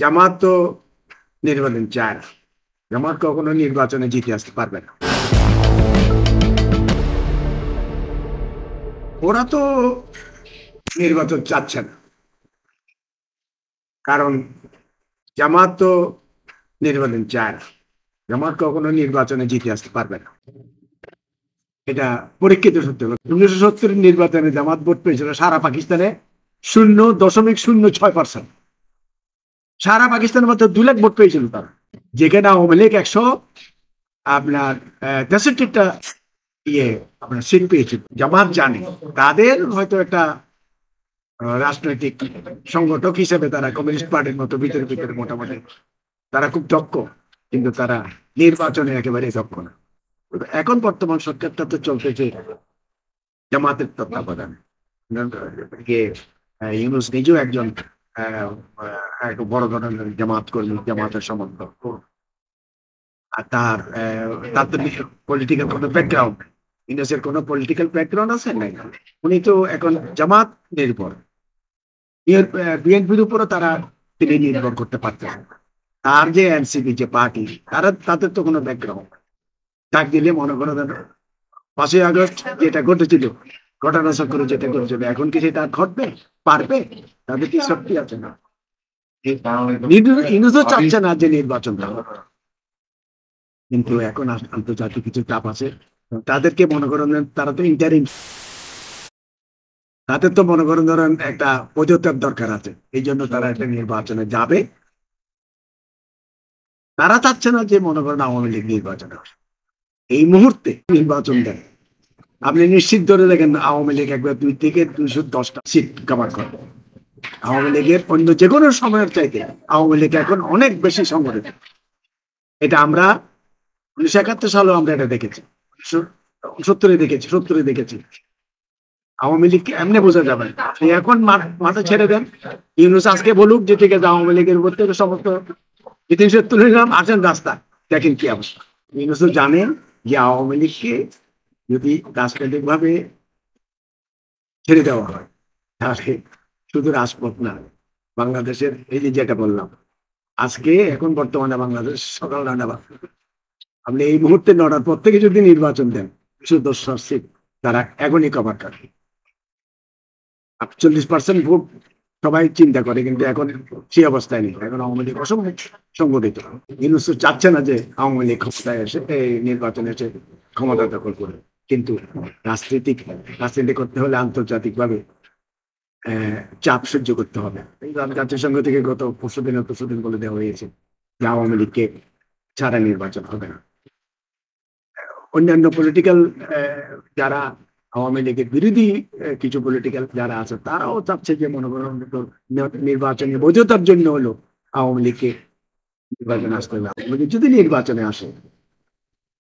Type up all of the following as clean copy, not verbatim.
জামাত তো নির্বাচন চায় না। জামাত কখনো নির্বাচনে জিতে আসতে পারবে না। ওরা তো নির্বাচন চাচ্ছে না, কারণ জামাত তো নির্বাচন চায় না। জামাত কখনো নির্বাচনে জিতে আসতে পারবে না, এটা পরীক্ষিত সত্য। 1970 নির্বাচনে জামাত ভোট পেয়েছিল সারা পাকিস্তানে 0.06%। সারা পাকিস্তানের মধ্যে 2 লাখ ভোট পেয়েছিল তারা, যেখানে আওয়ামী লীগ 163টা আপনার সিট পেয়েছিল। জামাত জানে তাদের হয়তো একটা রাজনৈতিক সংগঠক হিসেবে তারা কমিউনিস্ট পার্টির মতো ভিতরে ভিতরে মোটামুটি তারা খুব দক্ষ, কিন্তু তারা নির্বাচনে একেবারে দক্ষ না। এখন বর্তমান সরকারটা তো চলতেছে জামাতের তত্ত্বাবধানে। ইউনূস নিজেও একজন বড় ধরনের জামাত কর্মী, জামাতের সমর্থক। আর তার তো পলিটিক্যাল কোনো ব্যাকগ্রাউন্ড, ইউনূসের কোনো পলিটিক্যাল ব্যাকগ্রাউন্ড আছে নাই। উনি তো এখন জামাত নির্ভর, বিএনপির উপরও তিনি নির্ভর করতে পারতেন। তার যে এনসিপি যে পার্টি, তাদের তো কোনো ব্যাকগ্রাউন্ড। ডাক দিলে মনে করো 5ই আগস্ট যেটা ঘটেছিল, ঘটনা চক্রে যেটা ঘটেছিল, এখন কি সেটা ঘটবে পারবে? তাদের কি শক্তি আছে না? ইউনূসও চাচ্ছে না যে নির্বাচন হবে, কিন্তু এখন আন্তর্জাতিক কিছু চাপ আছে। তাদেরকে মনে করেন তারা তো ইন্টারিম, তাদের তো মনে করেন ধরেন একটা পদত্যাগ দরকার আছে, এই জন্য তারা একটা নির্বাচনে যাবে। তারা চাচ্ছে না যে মনে করেন আওয়ামী লীগ নির্বাচনে এই মুহূর্তে নির্বাচন দেন। আপনি নিশ্চিত ধরে দেখেন আওয়ামী লীগ একবার 2 থেকে 210টা সিট কভার করবে। আওয়ামী লীগের অন্য যে কোনো সময়ের চাইতে আওয়ামী লীগ এখন অনেক বেশি সংগঠিত। এটা আমরা 1971 সালেও আমরা এটা দেখেছি, 1970 দেখেছি। আওয়ামী লীগকে এমনি বোঝা যাবে না। এখন মাথা ছেড়ে দেন, ইউনূস আজকে বলুক যে ঠিক আছে আওয়ামী লীগের উপর থেকে সমস্ত ইতিহাস তুলে নিলাম, আসেন রাস্তা, দেখেন কি অবস্থা। ইউনূস জানেন যে আওয়ামী লীগকে যদি রাজনৈতিক ভাবে ছেড়ে দেওয়া হয় তাহলে শুধু রাজপথ না, বাংলাদেশের এই যে যেটা বললাম আজকে এখন বর্তমানে বাংলাদেশ সকাল 9টা, আপনি এই মুহূর্তে 9টার পর থেকে যদি নির্বাচন দেন 210 সিট তারা এখনই কভার করে। 40% ভোট সবাই চিন্তা করে, কিন্তু এখন সেই অবস্থায় নেই। এখন আওয়ামী লীগ অসম্ভব সংগঠিত। ইউনূস চাচ্ছে না যে আওয়ামী লীগ ক্ষমতায় এসে নির্বাচনে এসে ক্ষমতা দখল করে, কিন্তু রাজনীতি করতে হলে আন্তর্জাতিক ভাবে চাপ সহ্য করতে হবে। জাতিসংঘ থেকে গত পরশুদিন বলে দেওয়া হয়েছে যে আওয়ামী লীগকে ছাড়া নির্বাচন হবে না। অন্যান্য পলিটিক্যাল যারা আওয়ামী লীগের বিরোধী কিছু পলিটিক্যাল যারা আছে তারাও চাচ্ছে যে মনে করেন নির্বাচনে বৈধতার জন্য হলো আওয়ামী লীগকে নির্বাচনে আসতে হবে। যদি নির্বাচনে আসে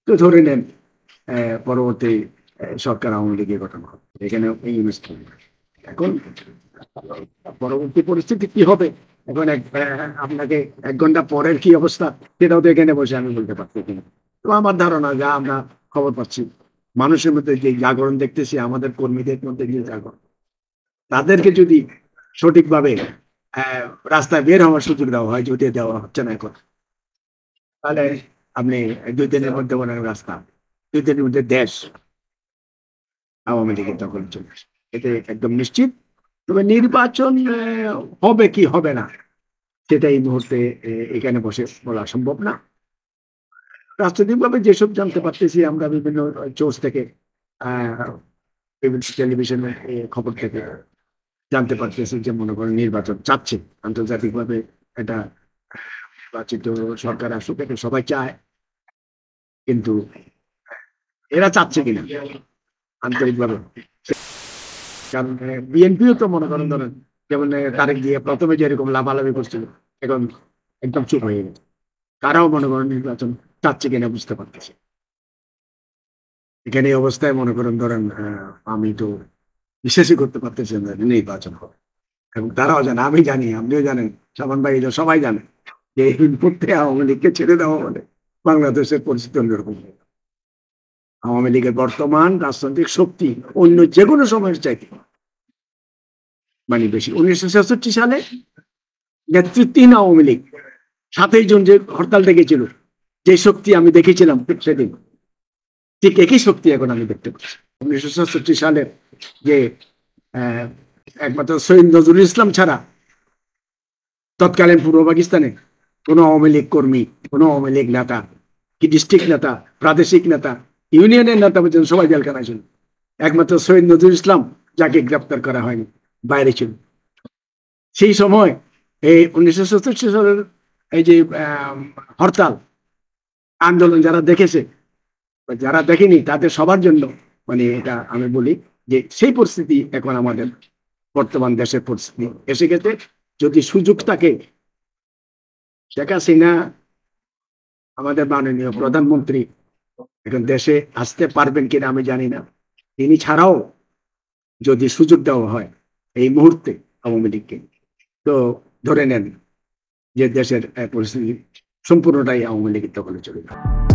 তো ধরে নেন পরবর্তী সরকার আওয়ামী লীগের গঠন হবে, এখানে এখন পরবর্তী পরিস্থিতি কি হবে এখন আপনাকে 1 ঘন্টা পরের কি অবস্থা সেটাও তো এখানে বসে আমি বলতে পারছি কিনা। তো আমার ধারণা, যা আমরা খবর পাচ্ছি, মানুষের মধ্যে যে জাগরণ দেখতেছি, আমাদের কর্মীদের মধ্যে যে জাগরণ, তাদেরকে যদি সঠিকভাবে রাস্তায় বের হওয়ার সুযোগ দেওয়া হয়, যদি দেওয়া হচ্ছে না এখন, তাহলে আপনি 2 দিনের মধ্যে বলেন রাস্তা, 2 দিনের মধ্যে দেশ আওয়ামী লীগের দখলে চলে আসে, এটা একদম নিশ্চিত। তবে নির্বাচন হবে কি হবে না সেটা এই মুহূর্তে এখানে বসে বলা সম্ভব না। রাজনৈতিকভাবে যেসব জানতে পারতেছি আমরা বিভিন্ন সোর্স থেকে, বিভিন্ন টেলিভিশনে খবর থেকে জানতে পারতেছি যে মনে করেন নির্বাচন চাচ্ছে আন্তর্জাতিকভাবে, এটা নির্বাচিত সরকার আসুক, এটা সবাই চায়, কিন্তু এরা চাচ্ছে কিনা আন্তরিকভাবে। কারণ বিএনপিও তো মনে করেন ধরেন যেমন তারেক দিয়ে প্রথমে যেরকম লাভালাভি করছিল, এখন একদম চুপ হয়ে গেছে। তারাও মনে করেন নির্বাচন চাচ্ছে কিনা বুঝতে পারতেছে। এখানে এই অবস্থায় মনে করেন ধরেন আমি তো বিশ্বাসই করতে পারতেছি না নির্বাচন হবে, এবং তারাও জানে, আমি জানি, আপনিও জানেন, সামান ভাই, সবাই জানে যে এই মুহূর্তে আওয়ামী লীগকে ছেড়ে দেওয়া মানে বাংলাদেশের পরিস্থিতি অন্যরকম। আওয়ামী লীগের বর্তমান রাজনৈতিক শক্তি অন্য যে কোনো সময়ের চাইতে মানে বেশি। 1966 সালে নেতৃত্বহীন আওয়ামী লীগ 7ই জুন যে হরতাল ডেকেছিল, যে শক্তি আমি দেখেছিলাম সেদিন, ঠিক একই শক্তি এখন আমি দেখতে পাচ্ছি। 1967 সালের যে আহ, একমাত্র সৈয়দ নজরুল ইসলাম ছাড়া তৎকালীন পূর্ব পাকিস্তানে কোনো আওয়ামী লীগ কর্মী, কোনো আওয়ামী লীগ নেতা, কি ডিস্ট্রিক্ট নেতা, প্রাদেশিক নেতা, ইউনিয়নের নেতা পর্যন্ত সবাই জেলখানায় ছিল। একমাত্র সৈয়দ নজরুল ইসলাম, যাকে গ্রেপ্তার করা হয়নি, বাইরে ছিল। সেই সময় এই 1967 সালের এই যে হরতাল আন্দোলন যারা দেখেছে, যারা দেখেনি, তাদের সবার জন্য মানে এটা আমি বলি যে সেই পরিস্থিতি এখন আমাদের বর্তমান দেশের পরিস্থিতি এসে গেছে। যদি সুযোগ থাকে, শেখ হাসিনা আমাদের মাননীয় প্রধানমন্ত্রী এখন দেশে আসতে পারবেন কিনা আমি জানি না। তিনি ছাড়াও যদি সুযোগ দেওয়া হয় এই মুহূর্তে আওয়ামী লীগকে, তো ধরে নেন যে দেশের পরিস্থিতি সম্পূর্ণটাই আওয়ামী লীগের দখলে চলে যাবে।